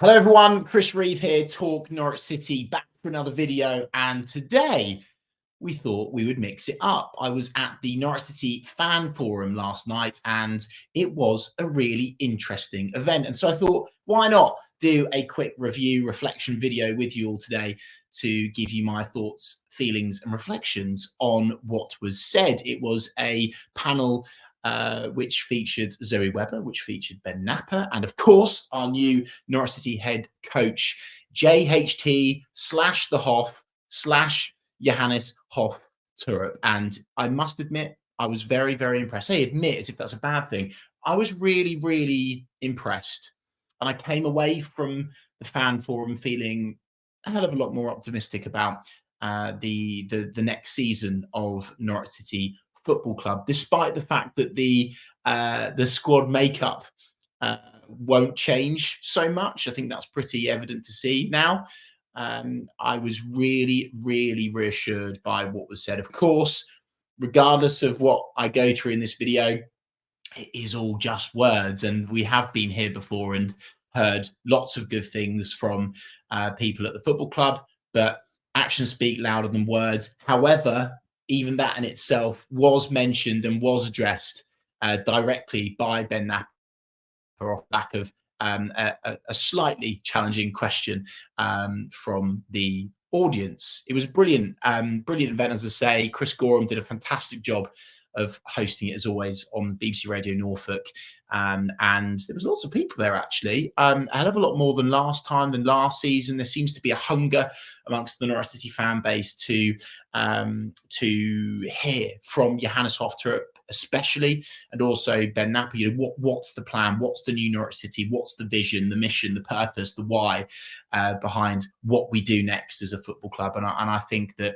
Hello everyone, Chris Reeve here, Talk Norwich City, back for another video, and today we thought we would mix it up. I was at the Norwich City fan forum last night and it was a really interesting event, and so I thought, why not do a quick review reflection video with you all today to give you my thoughts, feelings and reflections on what was said. It was a panel which featured Zoe Webber, which featured Ben Knapper, and of course our new Norwich City head coach, JHT / the Hoff / Johannes Hoff Thorup. And I must admit, I was very, very impressed. I admit as if that's a bad thing. I was really, really impressed. And I came away from the fan forum feeling a hell of a lot more optimistic about the next season of Norwich City Football Club, despite the fact that the squad makeup won't change so much. I think that's pretty evident to see now. I was really, really reassured by what was said. Of course, regardless of what I go through in this video, it is all just words, and we have been here before and heard lots of good things from people at the football club, but actions speak louder than words. However, even that in itself was mentioned and was addressed directly by Ben Knapper off the back of a slightly challenging question from the audience. It was brilliant, brilliant event, as I say. Chris Gorham did a fantastic job of hosting it, as always, on BBC Radio Norfolk, and there was lots of people there, actually, a hell of a lot more than last time, than last season. There seems to be a hunger amongst the Norwich City fan base to hear from Johannes Hoff Thorup, especially, and also Ben Knapper. You know, what's the plan? What's the new Norwich City? What's the vision, the mission, the purpose, the why behind what we do next as a football club? And I think that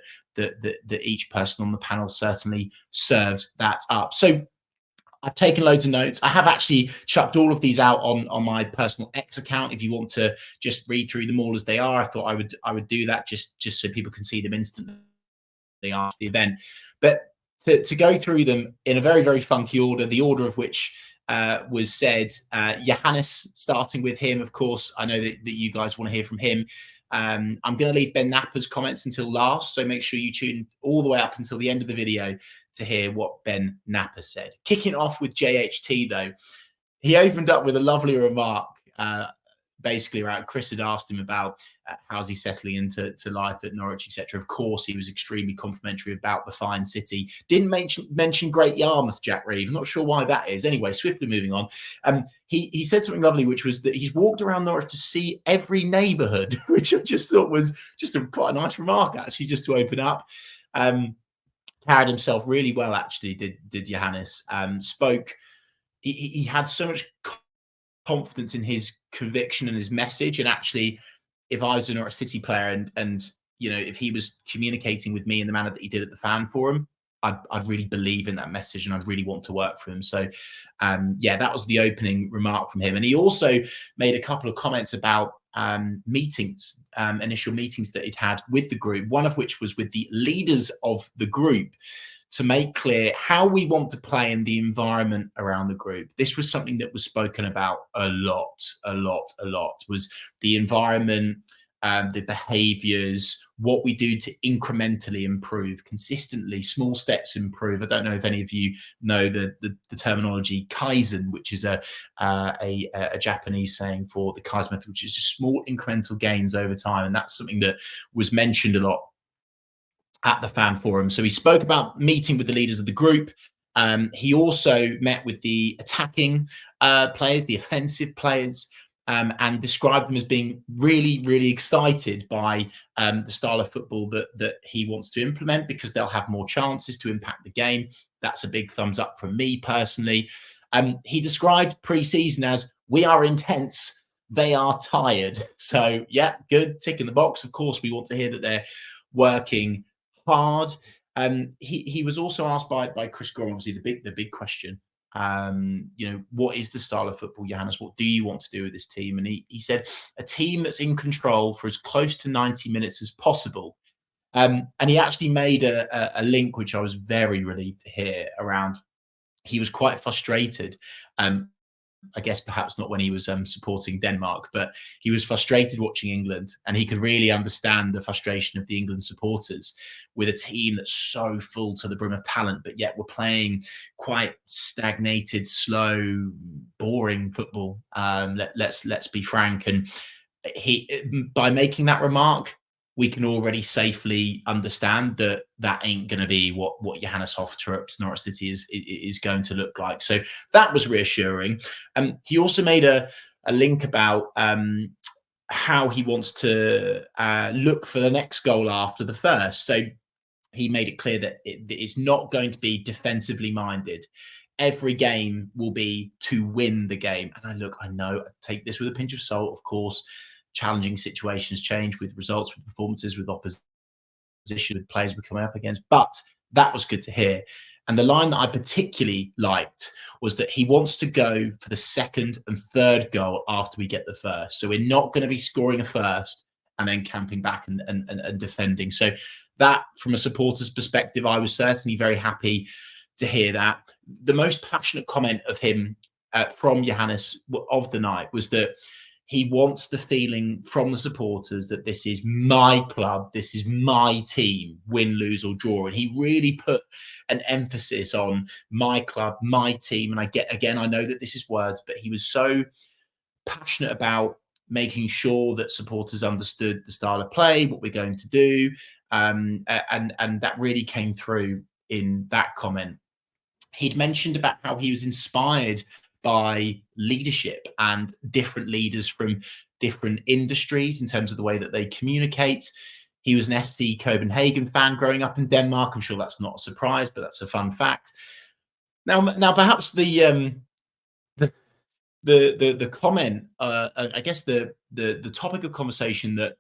each person on the panel certainly served that up. So I've taken loads of notes. I have actually chucked all of these out on my personal X account. If you want to just read through them all as they are, I thought I would do that just so people can see them instantly after the event. But to go through them in a very, very funky order, the order of which was said, Johannes, starting with him, of course. I know that you guys want to hear from him. I'm going to leave Ben Knapper's comments until last, so make sure you tune all the way up until the end of the video to hear what Ben Knapper said. Kicking off with JHT, though, he opened up with a lovely remark, basically around Chris had asked him about how's he settling into life at Norwich, etc. Of course, he was extremely complimentary about the fine city. Didn't mention Great Yarmouth, Jack Reeve. I'm not sure why that is. Anyway, swiftly moving on. He said something lovely, which was that he's walked around Norwich to see every neighbourhood, which I just thought was just quite a nice remark, actually, just to open up. Carried himself really well, actually, did Johannes. Spoke. He had so much confidence in his conviction and his message. And actually, if I was a Norwich City player and you know, if he was communicating with me in the manner that he did at the fan forum, I'd really believe in that message and I'd really want to work for him. So yeah, that was the opening remark from him. And he also made a couple of comments about meetings, initial meetings that he'd had with the group, one of which was with the leaders of the group, to make clear how we want to play in the environment around the group. This was something that was spoken about a lot, was the environment, the behaviours, what we do to incrementally improve, consistently, small steps improve. I don't know if any of you know the terminology Kaizen, which is a Japanese saying for the Kaizen method, which is just small incremental gains over time. And that's something that was mentioned a lot at the fan forum. So he spoke about meeting with the leaders of the group. He also met with the attacking players, the offensive players, and described them as being really, really excited by the style of football that he wants to implement, because they'll have more chances to impact the game. That's a big thumbs up from me personally. He described pre-season as, we are intense, they are tired. So yeah, good, tick in the box. Of course, we want to hear that they're working hard. He was also asked by Chris Gorham, obviously the big question, you know, what is the style of football, Johannes? What do you want to do with this team? And he said, a team that's in control for as close to 90 minutes as possible. And he actually made a link, which I was very relieved to hear, around he was quite frustrated I guess perhaps not when he was supporting Denmark, but he was frustrated watching England, and he could really understand the frustration of the England supporters with a team that's so full to the brim of talent, but yet we're playing quite stagnated, slow, boring football. Let's be frank. And by making that remark, we can already safely understand that that ain't going to be what Johannes Hoff Thorup's Norwich City is going to look like. So that was reassuring. He also made a link about how he wants to look for the next goal after the first. So he made it clear that it's not going to be defensively minded. Every game will be to win the game. And I know, I take this with a pinch of salt, of course. Challenging situations change with results, with performances, with opposition, with players we're coming up against. But that was good to hear. And the line that I particularly liked was that he wants to go for the second and third goal after we get the first. So we're not going to be scoring a first and then camping back and defending. So that, from a supporter's perspective, I was certainly very happy to hear that. The most passionate comment of him from Johannes of the night was that he wants the feeling from the supporters that this is my club, this is my team, win, lose or draw. And he really put an emphasis on my club, my team. And I know that this is words, but he was so passionate about making sure that supporters understood the style of play, what we're going to do. And that really came through in that comment. He'd mentioned about how he was inspired by leadership and different leaders from different industries in terms of the way that they communicate. He was an FC Copenhagen fan growing up in Denmark. I'm sure that's not a surprise, but that's a fun fact. Now perhaps the comment, I guess the topic of conversation that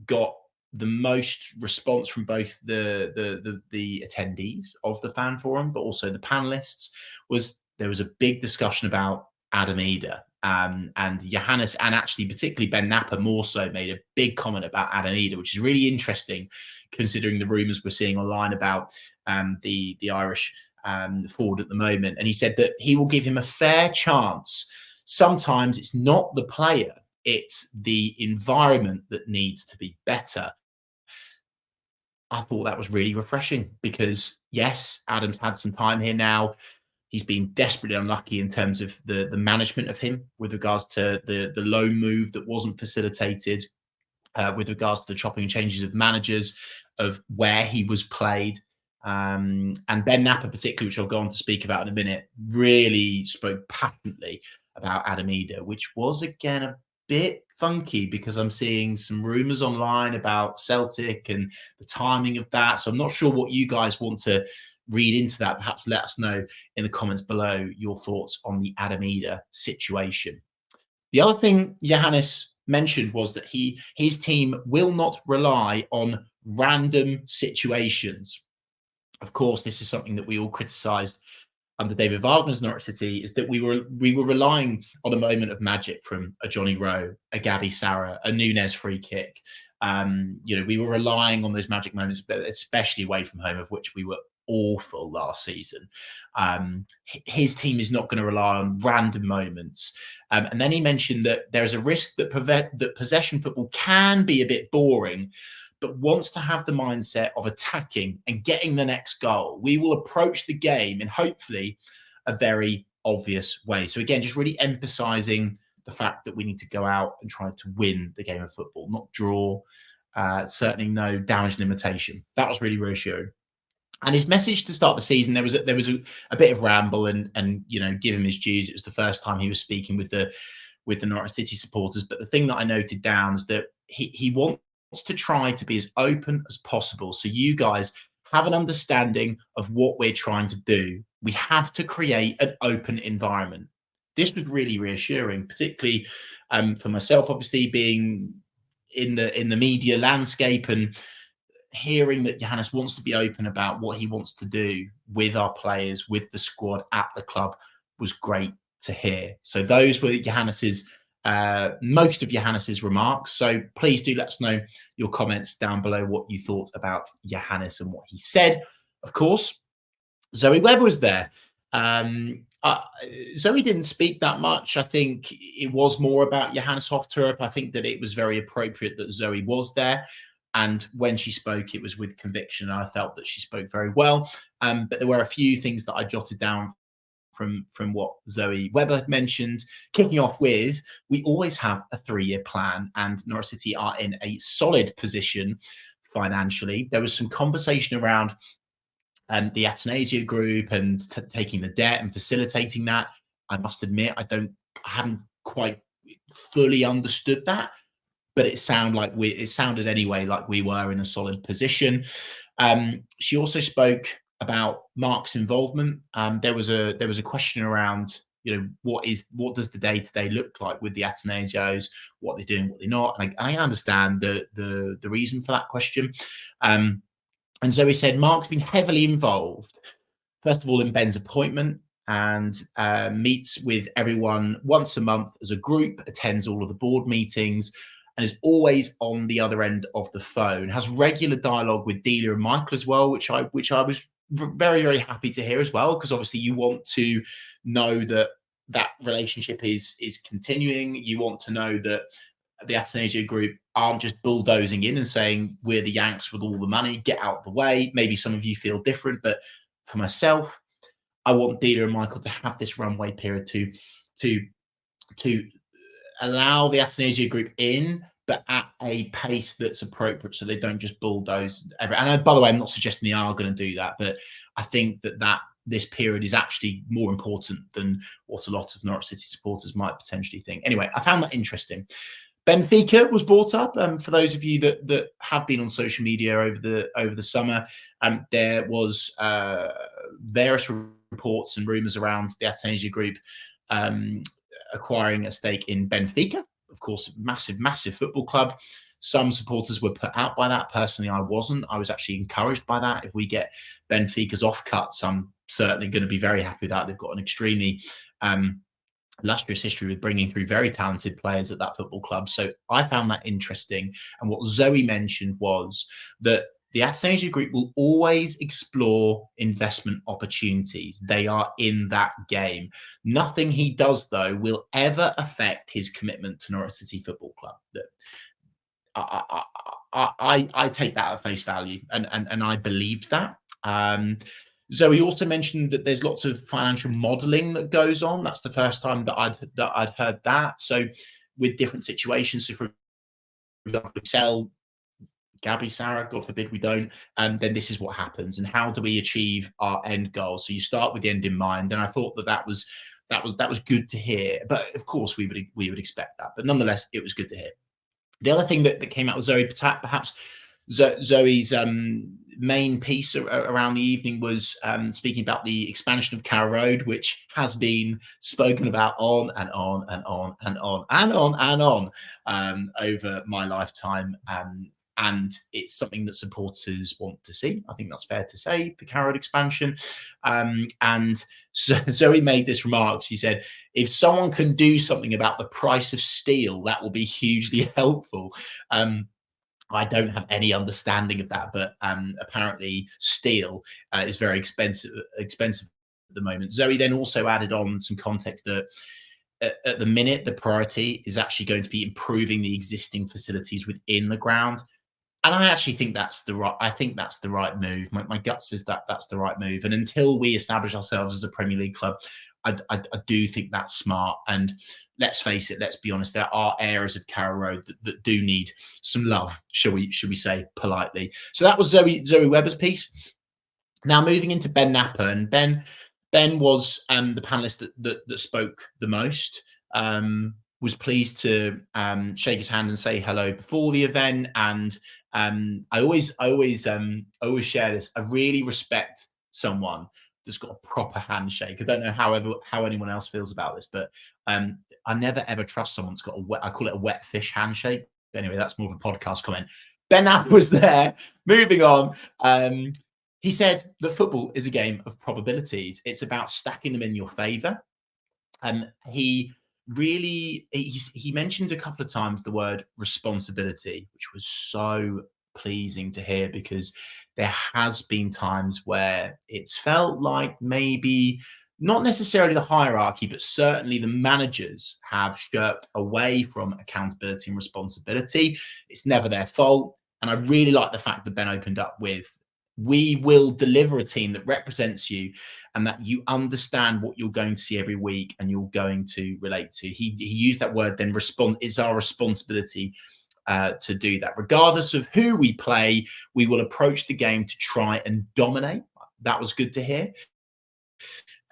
got the most response from both the attendees of the fan forum, but also the panelists, was there was a big discussion about Adam Eder, and Johannes, and actually particularly Ben Knapper more so, made a big comment about Adam Eder, which is really interesting considering the rumours we're seeing online about the Irish forward at the moment. And he said that he will give him a fair chance. Sometimes it's not the player, it's the environment that needs to be better. I thought that was really refreshing because, yes, Adam's had some time here now. He's been desperately unlucky in terms of the management of him with regards to the loan move that wasn't facilitated, with regards to the chopping and changes of managers, of where he was played. And Ben Knapper particularly, which I'll go on to speak about in a minute, really spoke passionately about Adam Eder, which was, again, a bit funky because I'm seeing some rumours online about Celtic and the timing of that. So I'm not sure what you guys want to read into that. Perhaps let us know in the comments below your thoughts on the Adam Eder situation. The other thing Johannes mentioned was that his team will not rely on random situations. Of course, this is something that we all criticised under David Wagner's Norwich City, is that we were relying on a moment of magic from a Johnny Rowe, a Gabby Sarah, a Nunez free kick. We were relying on those magic moments, but especially away from home, of which we were awful last season. His team is not going to rely on random moments. And then he mentioned that there is a risk that possession football can be a bit boring, but wants to have the mindset of attacking and getting the next goal. We will approach the game in hopefully a very obvious way. So again, just really emphasizing the fact that we need to go out and try to win the game of football, not draw. Certainly no damage and limitation. That was really reassuring. And his message to start the season, there was a bit of ramble and give him his dues. It was the first time he was speaking with the Norwich City supporters. But the thing that I noted down is that he wants to try to be as open as possible, so you guys have an understanding of what we're trying to do. We have to create an open environment. This was really reassuring, particularly for myself, obviously being in the media landscape and hearing that Johannes wants to be open about what he wants to do with our players, with the squad at the club, was great to hear. So those were most of Johannes's remarks. So please do let us know your comments down below, what you thought about Johannes and what he said. Of course, Zoe Webber was there. Zoe didn't speak that much. I think it was more about Johannes Hoff Thorup. I think that it was very appropriate that Zoe was there. And when she spoke, it was with conviction. I felt that she spoke very well. But there were a few things that I jotted down from what Zoe Weber had mentioned, kicking off with, we always have a 3-year plan, and Norwich City are in a solid position financially. There was some conversation around the Atanasio group and taking the debt and facilitating that. I must admit, I haven't quite fully understood that, but it sounded anyway like we were in a solid position. She also spoke about Mark's involvement. There was a question around, what does the day-to-day look like with the Atanasios, what they're doing, what they're not. And I understand the reason for that question. And Zoe said Mark's been heavily involved, first of all, in Ben's appointment, and meets with everyone once a month as a group, attends all of the board meetings, and is always on the other end of the phone. Has regular dialogue with Delia and Michael as well, which I was very, very happy to hear as well, because obviously you want to know that relationship is continuing. You want to know that the Atanasio group aren't just bulldozing in and saying, we're the Yanks with all the money, get out of the way. Maybe some of you feel different, but for myself, I want Delia and Michael to have this runway period to allow the Atanasio group in, but at a pace that's appropriate, so they don't just bulldoze and by the way, I'm not suggesting they are going to do that, but I think that this period is actually more important than what a lot of Norwich City supporters might potentially think. Anyway, I found that interesting. Benfica was brought up. For those of you that have been on social media over the summer, there was various reports and rumours around the Atanasio group acquiring a stake in Benfica. Of course, massive football club. Some supporters were put out by that. Personally, I wasn't. I was actually encouraged by that. If we get Benfica's offcuts, I'm certainly going to be very happy with that. They've got an extremely illustrious history with bringing through very talented players at that football club. So I found that interesting. And what Zoe mentioned was that the Atanasio group will always explore investment opportunities. They are in that game. Nothing he does, though, will ever affect his commitment to Norwich City Football Club. I take that at face value, and I believed that. Zoe also mentioned that there's lots of financial modelling that goes on. That's the first time that I'd heard that. So with different situations, so for example, Excel, Gabby, Sarah, God forbid we don't, and then this is what happens, and how do we achieve our end goal? So you start with the end in mind, and I thought that was good to hear. But of course, we would expect that, but nonetheless, it was good to hear. The other thing that came out with Zoe, perhaps Zoe's main piece around the evening was speaking about the expansion of Carrow Road, which has been spoken about on and on and on and on and on and on over my lifetime. And it's something that supporters want to see. I think that's fair to say, the Carrow Road expansion. And so Zoe made this remark. She said, if someone can do something about the price of steel, that will be hugely helpful. I don't have any understanding of that, but apparently steel is very expensive at the moment. Zoe then also added on some context that at the minute, the priority is actually going to be improving the existing facilities within the ground. And I actually think that's the right move. My gut says that's the right move. And until we establish ourselves as a Premier League club, I do think that's smart. And let's face it, let's be honest, there are areas of Carrow Road that do need some love, shall we say politely. So that was Zoe Webber's piece. Now moving into Ben Knapper, and Ben was the panelist that spoke the most. Was pleased to shake his hand and say hello before the event, and I always share this. I really respect someone that's got a proper handshake. I don't know how anyone else feels about this, but I never ever trust someone that's got I call it a wet fish handshake. Anyway, that's more of a podcast comment. Ben Knapper was there. Moving on. He said that football is a game of probabilities. It's about stacking them in your favour. He mentioned a couple of times the word responsibility, which was so pleasing to hear, because there has been times where it's felt like maybe not necessarily the hierarchy, but certainly the managers have shirked away from accountability and responsibility. It's never their fault. And I really like the fact that Ben opened up with, we will deliver a team that represents you and that you understand what you're going to see every week and you're going to relate to. He used that word then, it's our responsibility to do that. Regardless of who we play, we will approach the game to try and dominate. That was good to hear.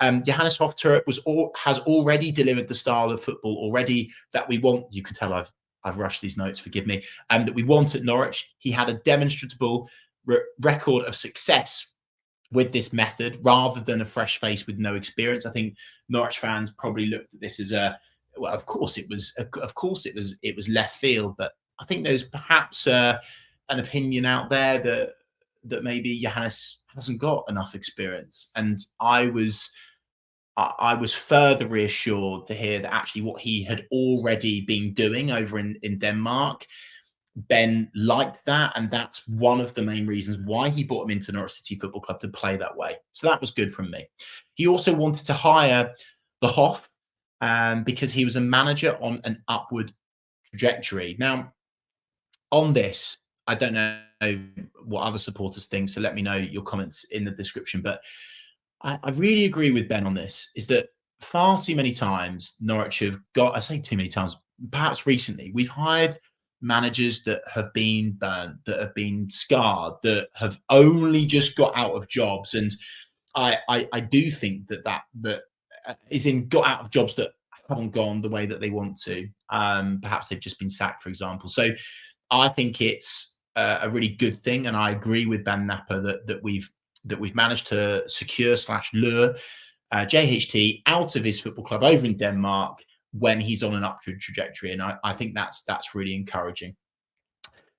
Johannes Hoff Thorup has already delivered the style of football already that we want. You can tell I've rushed these notes, forgive me. That we want at Norwich. He had a demonstrable record of success with this method rather than a fresh face with no experience. I think Norwich fans probably looked at this as well, of course it was left field, but I think there's perhaps an opinion out there that maybe Johannes hasn't got enough experience. And I was further reassured to hear that actually what he had already been doing over in Denmark, Ben liked that. And that's one of the main reasons why he brought him into Norwich City Football Club, to play that way. So that was good from me. He also wanted to hire the Hoff because he was a manager on an upward trajectory. Now, on this, I don't know what other supporters think, so let me know your comments in the description. But I really agree with Ben on this, is that far too many times Norwich have got, I say too many times, perhaps recently, we've hired managers that have been burnt, that have been scarred, that have only just got out of jobs. And I do think that is in got out of jobs that haven't gone the way that they want to. Perhaps they've just been sacked, for example. So I think it's a really good thing, and I agree with Ben Knapper that we've managed to secure / lure JHT out of his football club over in Denmark when he's on an upward trajectory, and I think that's really encouraging.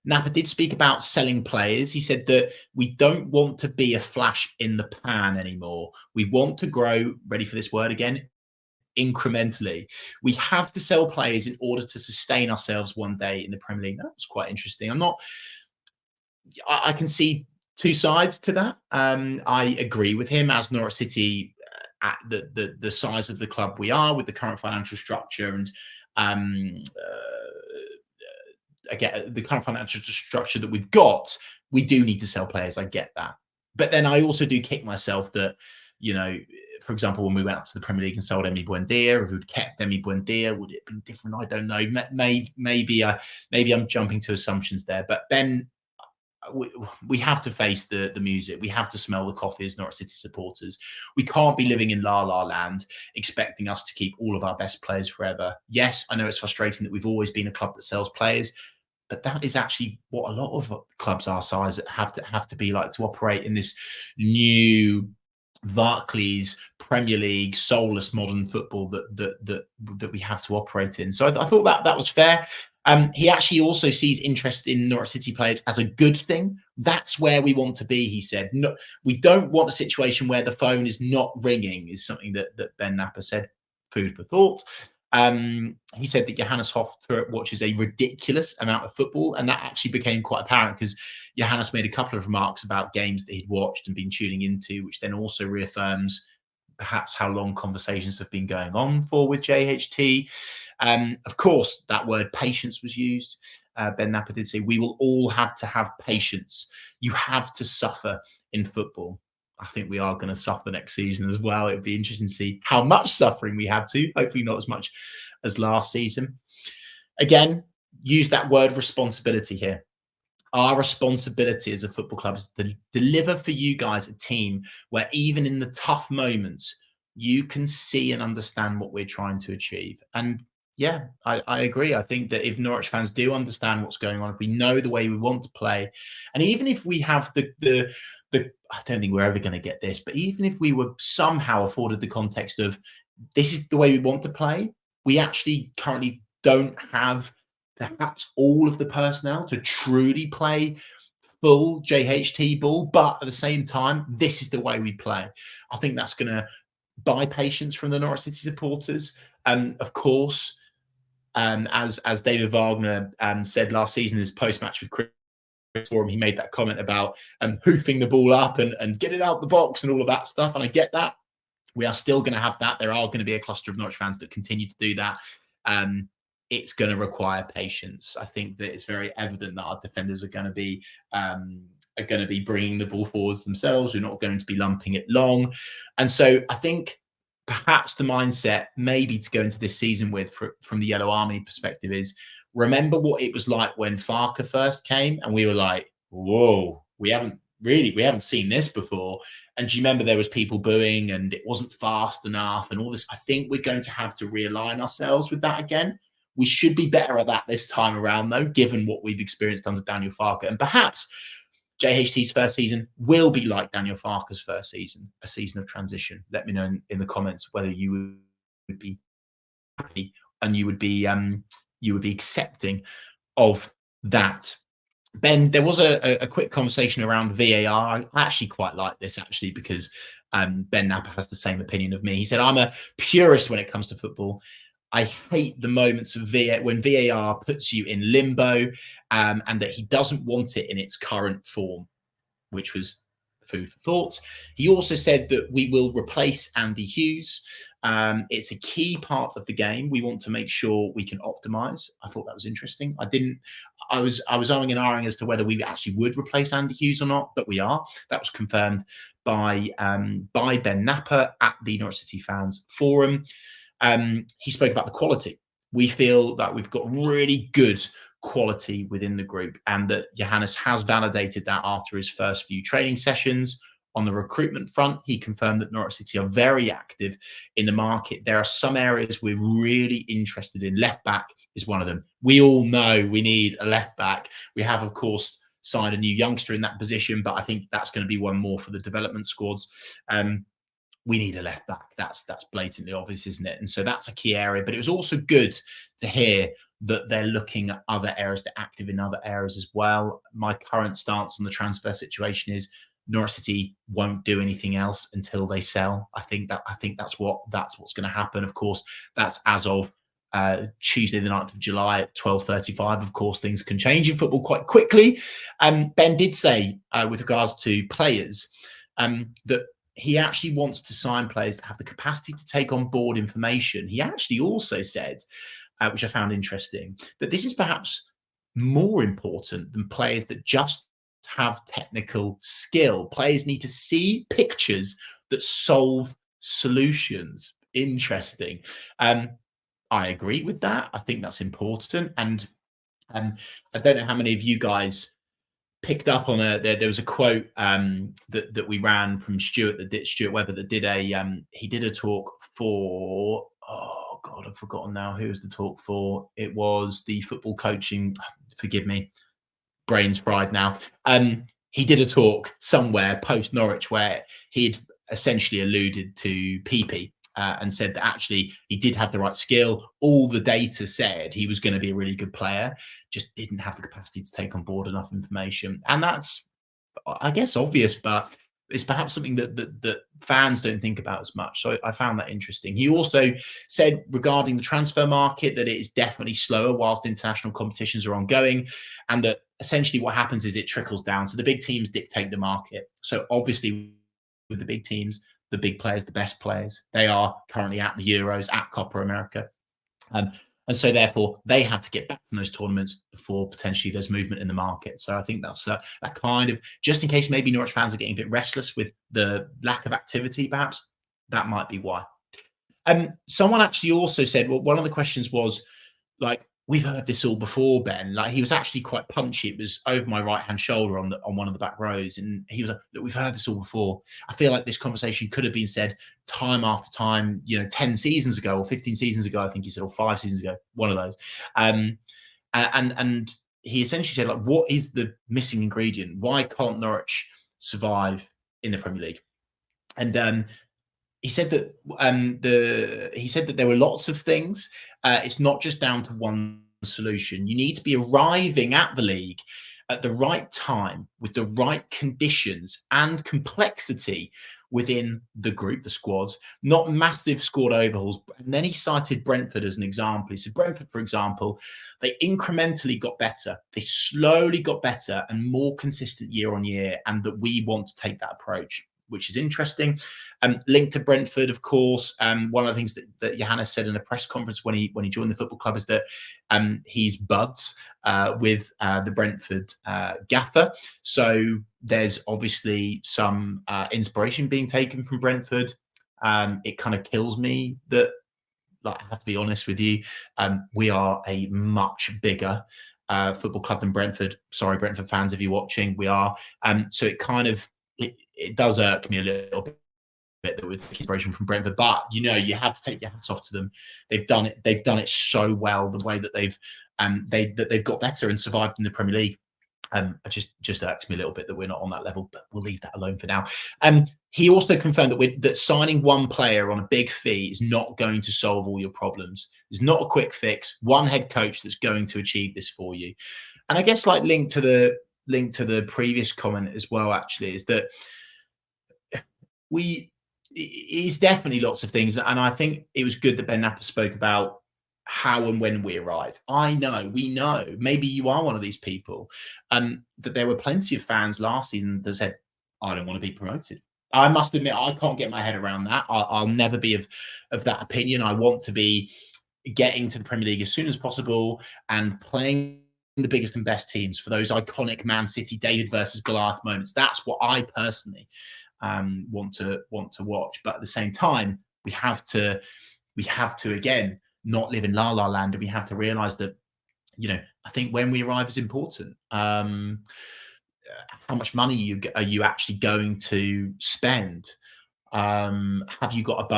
Knapper did speak about selling players. He said that we don't want to be a flash in the pan anymore. We want to grow, ready for this word again, incrementally. We have to sell players in order to sustain ourselves one day in the Premier League. That was quite interesting. I can see two sides to that. I agree with him. As Norwich City, at the size of the club we are, with the current financial structure and again, the current financial structure that we've got, we do need to sell players. I get that. But then I also do kick myself that, you know, for example, when we went up to the Premier League and sold Emi Buendia, if we'd kept Emi Buendia, would it have been different? I don't know. Maybe I'm jumping to assumptions there. But Ben, we have to face the music. We have to smell the coffee as Norwich City supporters. We can't be living in la la land expecting us to keep all of our best players forever. Yes, I know it's frustrating that we've always been a club that sells players, but that is actually what a lot of clubs our size have to be like, to operate in this new Barclays Premier League soulless modern football that we have to operate in. So I thought that was fair. He actually also sees interest in Norwich City players as a good thing. That's where we want to be, he said. No, we don't want a situation where the phone is not ringing, is something that Ben Knapper said. Food for thought. He said that Johannes Hoff Thorup watches a ridiculous amount of football, and that actually became quite apparent because Johannes made a couple of remarks about games that he'd watched and been tuning into, which then also reaffirms perhaps how long conversations have been going on for with JHT. Of course, that word patience was used. Ben Knapper did say, we will all have to have patience. You have to suffer in football. I think we are going to suffer next season as well. It would be interesting to see how much suffering we have to. Hopefully not as much as last season. Again, use that word responsibility here. Our responsibility as a football club is to deliver for you guys a team where even in the tough moments, you can see and understand what we're trying to achieve. And yeah, I agree. I think that if Norwich fans do understand what's going on, if we know the way we want to play, and even if we have the I don't think we're ever going to get this, but even if we were somehow afforded the context of this is the way we want to play, we actually currently don't have perhaps all of the personnel to truly play full JHT ball. But at the same time, this is the way we play. I think that's going to buy patience from the Norwich City supporters. Of course, as David Wagner said last season in his post-match with Chris Forum, he made that comment about hoofing the ball up and get it out the box and all of that stuff. And I get that. We are still going to have that. There are going to be a cluster of Norwich fans that continue to do that. It's going to require patience. I think that it's very evident that our defenders are going to be bringing the ball forwards themselves. We're not going to be lumping it long, and so I think perhaps the mindset maybe to go into this season with, from the Yellow Army perspective, is remember what it was like when Farke first came, and we were like, "Whoa, we haven't seen this before." And do you remember there was people booing, and it wasn't fast enough, and all this? I think we're going to have to realign ourselves with that again. We should be better at that this time around, though, given what we've experienced under Daniel Farke. And perhaps JHT's first season will be like Daniel Farke's first season, a season of transition. Let me know in the comments whether you would be happy and you would be accepting of that. Ben, there was a quick conversation around VAR. I actually quite like this, actually, because Ben Knapper has the same opinion of me. He said, I'm a purist when it comes to football. I hate the moments of when VAR puts you in limbo, and that he doesn't want it in its current form, which was food for thought. He also said that we will replace Andy Hughes. It's a key part of the game. We want to make sure we can optimize. I thought that was interesting. I was umming and ahhing as to whether we actually would replace Andy Hughes or not, but we are. That was confirmed by Ben Knapper at the Norwich City Fans Forum. He spoke about the quality. We feel that we've got really good quality within the group, and that Johannes has validated that after his first few training sessions. On the recruitment front, he confirmed that Norwich City are very active in the market. There are some areas we're really interested in. Left back is one of them. We all know we need a left back. We have, of course, signed a new youngster in that position, but I think that's going to be one more for the development squads. We need a left back. That's blatantly obvious, isn't it? And so that's a key area. But it was also good to hear that they're looking at other areas, they're active in other areas as well. My current stance on the transfer situation is Norwich City won't do anything else until they sell. I think that's what's going to happen. Of course, that's as of Tuesday, the 9th of July at 12:35. Of course, things can change in football quite quickly. Ben did say, with regards to players, that he actually wants to sign players that have the capacity to take on board information. He actually also said, which I found interesting, that this is perhaps more important than players that just have technical skill. Players need to see pictures that solve solutions. Interesting. I agree with that. I think that's important. And I don't know how many of you guys picked up on there was a quote that we ran from Stuart Weber that did he did a talk for, oh God, I've forgotten now who was the talk for. It was the football coaching, forgive me, brains fried now. He did a talk somewhere post Norwich where he'd essentially alluded to PP and said that actually he did have the right skill. All the data said he was going to be a really good player, just didn't have the capacity to take on board enough information. And that's, I guess, obvious, but it's perhaps something that fans don't think about as much. So I found that interesting. He also said regarding the transfer market that it is definitely slower whilst international competitions are ongoing, and that essentially what happens is it trickles down. So the big teams dictate the market. So obviously with the big teams, the big players, the best players, they are currently at the Euros, at Copa America. And so therefore they have to get back from those tournaments before potentially there's movement in the market. So I think that's that kind of, just in case maybe Norwich fans are getting a bit restless with the lack of activity, perhaps that might be why. Someone actually also said, well, one of the questions was like, we've heard this all before, Ben. Like, he was actually quite punchy. It was over my right-hand shoulder on one of the back rows. And he was like, look, we've heard this all before. I feel like this conversation could have been said time after time, 10 seasons ago or 15 seasons ago, I think he said, or 5 seasons ago, one of those. And he essentially said, like, what is the missing ingredient? Why can't Norwich survive in the Premier League? And he said that there were lots of things. It's not just down to one solution. You need to be arriving at the league at the right time with the right conditions and complexity within the group, the squads, not massive squad overhauls. And then he cited Brentford as an example. He said Brentford, for example, they incrementally got better. They slowly got better and more consistent year on year, and that we want to take that approach. which is interesting. Linked to Brentford, of course. One of the things that Johannes said in a press conference when he joined the football club is that he's buds with the Brentford gaffer. So there's obviously some inspiration being taken from Brentford. It kind of kills me that, like, I have to be honest with you, we are a much bigger football club than Brentford. Sorry, Brentford fans, if you're watching, we are. So it kind of it does irk me a little bit that we're taking inspiration from Brentford, but you have to take your hats off to them. They've done it so well, the way that they've got better and survived in the Premier League. It just irks me a little bit that we're not on that level, but we'll leave that alone for now. He also confirmed that signing one player on a big fee is not going to solve all your problems. It's not a quick fix. One head coach that's going to achieve this for you. And I guess, like, linked to the previous comment as well, actually, is that it's definitely lots of things. And I think it was good that Ben Knapper spoke about how and when we arrive. We know, maybe you are one of these people, that there were plenty of fans last season that said, I don't want to be promoted. I must admit, I can't get my head around that. I'll never be of that opinion. I want to be getting to the Premier League as soon as possible and playing the biggest and best teams for those iconic Man City David versus Goliath moments. That's what I personally want to watch. But at the same time, we have to again not live in la la land, and we have to realize that, I think when we arrive is important. How much money are you actually going to spend? Have you got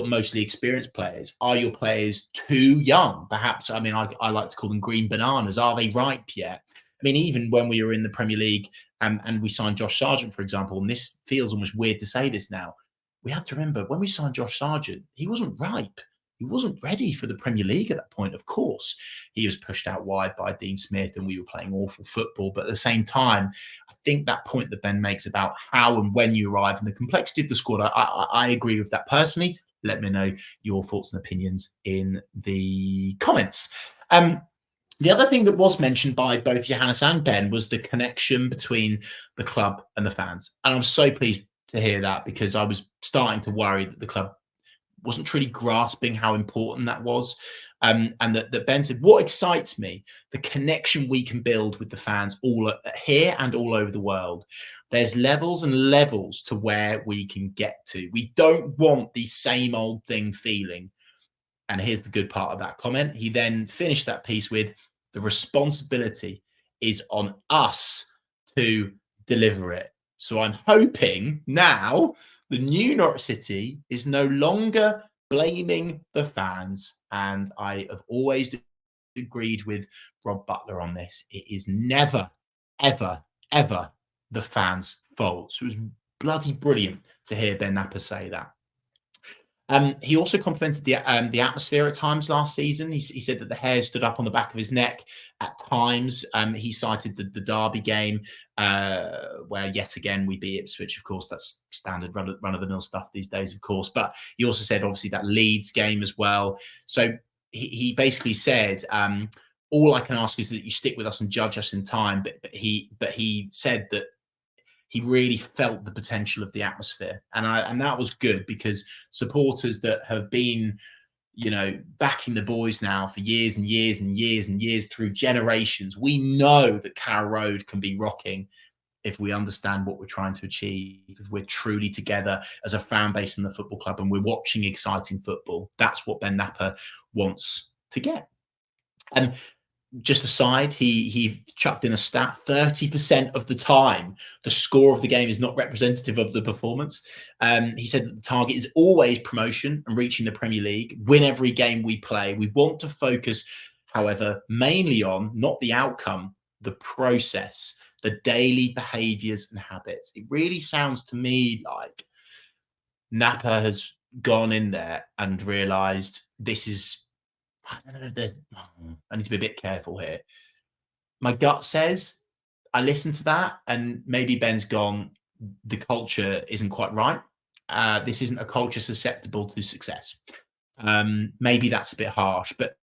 mostly experienced players? Are your players too young? Perhaps, I like to call them green bananas. Are they ripe yet? Even when we were in the Premier League, and we signed Josh Sargent, for example, and this feels almost weird to say this now, we have to remember, when we signed Josh Sargent, he wasn't ripe. He wasn't ready for the Premier League at that point. Of course, he was pushed out wide by Dean Smith and we were playing awful football. But at the same time, I think that point that Ben makes about how and when you arrive and the complexity of the squad, I agree with that personally. Let me know your thoughts and opinions in the comments. The other thing that was mentioned by both Johannes and Ben was the connection between the club and the fans. And I'm so pleased to hear that, because I was starting to worry that the club wasn't truly grasping how important that was. And that Ben said, what excites me, the connection we can build with the fans all here and all over the world. There's levels and levels to where we can get to. We don't want the same old thing feeling. And here's the good part of that comment. He then finished that piece with, the responsibility is on us to deliver it. So I'm hoping now the new Norwich City is no longer blaming the fans. And I have always agreed with Rob Butler on this. It is never, ever, ever the fans' fault. So it was bloody brilliant to hear Ben Knapper say that. He also complimented the atmosphere at times last season. He said that the hair stood up on the back of his neck at times. He cited the Derby game, where yet again we beat Ipswich. Of course, that's standard run-of-the-mill stuff these days, of course. But he also said, obviously, that Leeds game as well. So he basically said, all I can ask is that you stick with us and judge us in time. But he said that he really felt the potential of the atmosphere. And that was good, because supporters that have been, backing the boys now for years and years and years and years through generations, we know that Carrow Road can be rocking if we understand what we're trying to achieve, if we're truly together as a fan base in the football club and we're watching exciting football. That's what Ben Knapper wants to get. And just aside, he chucked in a stat: 30% of the time, the score of the game is not representative of the performance. He said that the target is always promotion and reaching the Premier League, win every game we play. We want to focus, however, mainly on not the outcome, the process, the daily behaviours and habits. It really sounds to me like Knapper has gone in there and realised this is, I don't know, I need to be a bit careful here. My gut says, I listen to that, and maybe Ben's gone, the culture isn't quite right. This isn't a culture susceptible to success. Maybe that's a bit harsh, but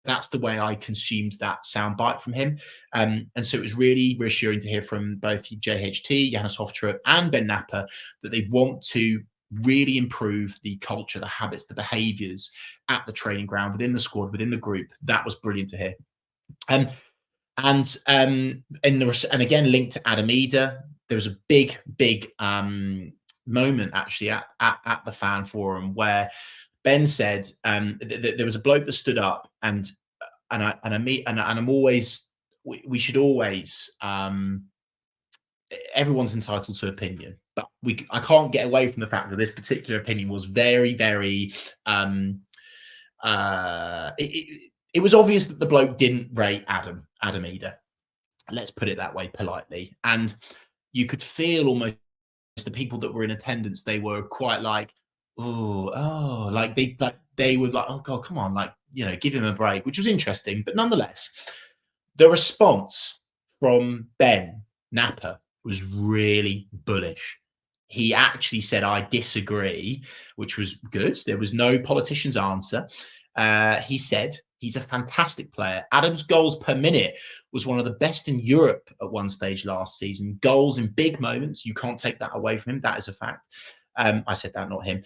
that's the way I consumed that soundbite from him. And so it was really reassuring to hear from both JHT, Johannes Hoff Thorup, and Ben Knapper that they want to really improve the culture, the habits, the behaviours at the training ground, within the squad, within the group. That was brilliant to hear. And again, linked to Adam Eder, there was a big moment actually at the fan forum where Ben said there was a bloke that stood up, and I'm always, we should always, everyone's entitled to opinion, but I can't get away from the fact that this particular opinion was very it was obvious that the bloke didn't rate Adam Eder. Let's put it that way politely. And you could feel almost the people that were in attendance, they were quite like, like they were like, oh God, come on, like, you know, give him a break, which was interesting. But nonetheless, the response from Ben Knapper was really bullish. He actually said, I disagree, which was good. There was no politician's answer. He said he's a fantastic player. Adam's goals per minute was one of the best in Europe at one stage last season. Goals in big moments. You can't take that away from him. That is a fact. I said that, not him.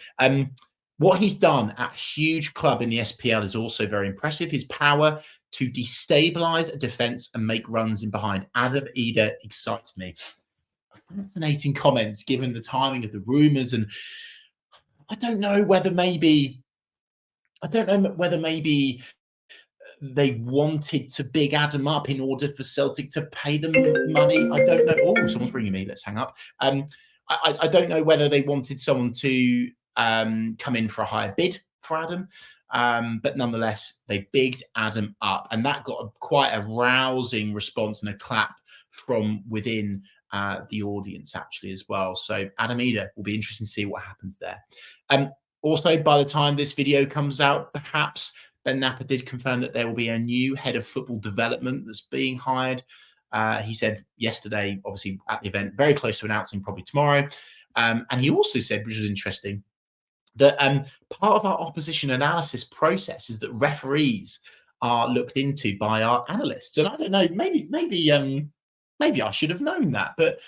What he's done at a huge club in the SPL is also very impressive. His power to destabilize a defense and make runs in behind. Adam Eder excites me. Fascinating comments given the timing of the rumours, and I don't know whether maybe they wanted to big Adam up in order for Celtic to pay them money. I don't know. Oh, someone's ringing me. Let's hang up. I don't know whether they wanted someone to come in for a higher bid for Adam. But nonetheless, they bigged Adam up, and that got quite a rousing response and a clap from within the audience actually as well. So Adam Eder, will be interesting to see what happens there. Also, by the time this video comes out, perhaps Ben Knapper did confirm that there will be a new head of football development that's being hired. He said yesterday, obviously at the event, very close to announcing probably tomorrow. And he also said, which was interesting, that part of our opposition analysis process is that referees are looked into by our analysts. And I don't know, maybe I should have known that, but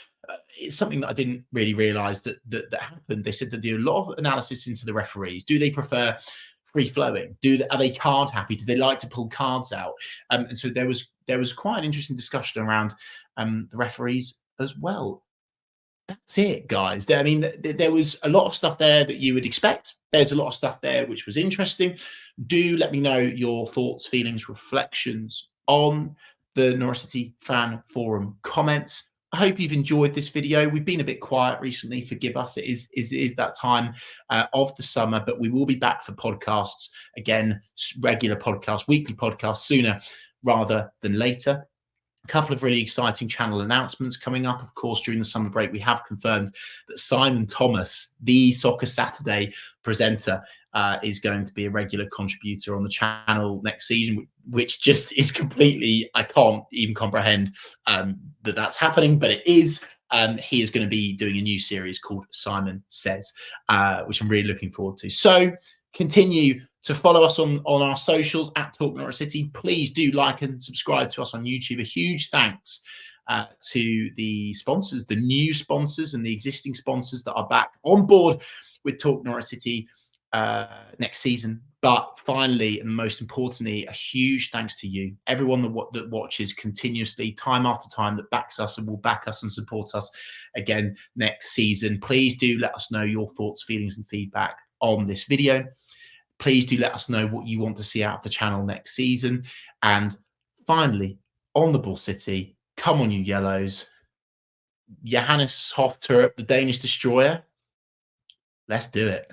it's something that I didn't really realise that happened. They said that they do a lot of analysis into the referees. Do they prefer free flowing? Are they card happy? Do they like to pull cards out? And so there was quite an interesting discussion around the referees as well. That's it, guys. I mean, there was a lot of stuff there that you would expect. There's a lot of stuff there which was interesting. Do let me know your thoughts, feelings, reflections on the Norwich City fan forum comments. I hope you've enjoyed this video. We've been a bit quiet recently. Forgive us. It is that time of the summer, but we will be back for podcasts again, regular podcasts, weekly podcasts sooner rather than later. A couple of really exciting channel announcements coming up. Of course, during the summer break, we have confirmed that Simon Thomas, the Soccer Saturday presenter, is going to be a regular contributor on the channel next season, which just is completely, I can't even comprehend that that's happening, but it is. He is going to be doing a new series called Simon Says, which I'm really looking forward to. So continue to follow us on our socials at TalkNorwichCity. Please do like and subscribe to us on YouTube. A huge thanks to the sponsors, the new sponsors and the existing sponsors that are back on board with TalkNorwichCity next season. But finally, and most importantly, a huge thanks to you, everyone that watches continuously, time after time, that backs us and will back us and support us again next season. Please do let us know your thoughts, feelings, and feedback on this video. Please do let us know what you want to see out of the channel next season. And finally, on the Ball City, come on, you yellows. Johannes Hoff Thorup, the Danish destroyer. Let's do it.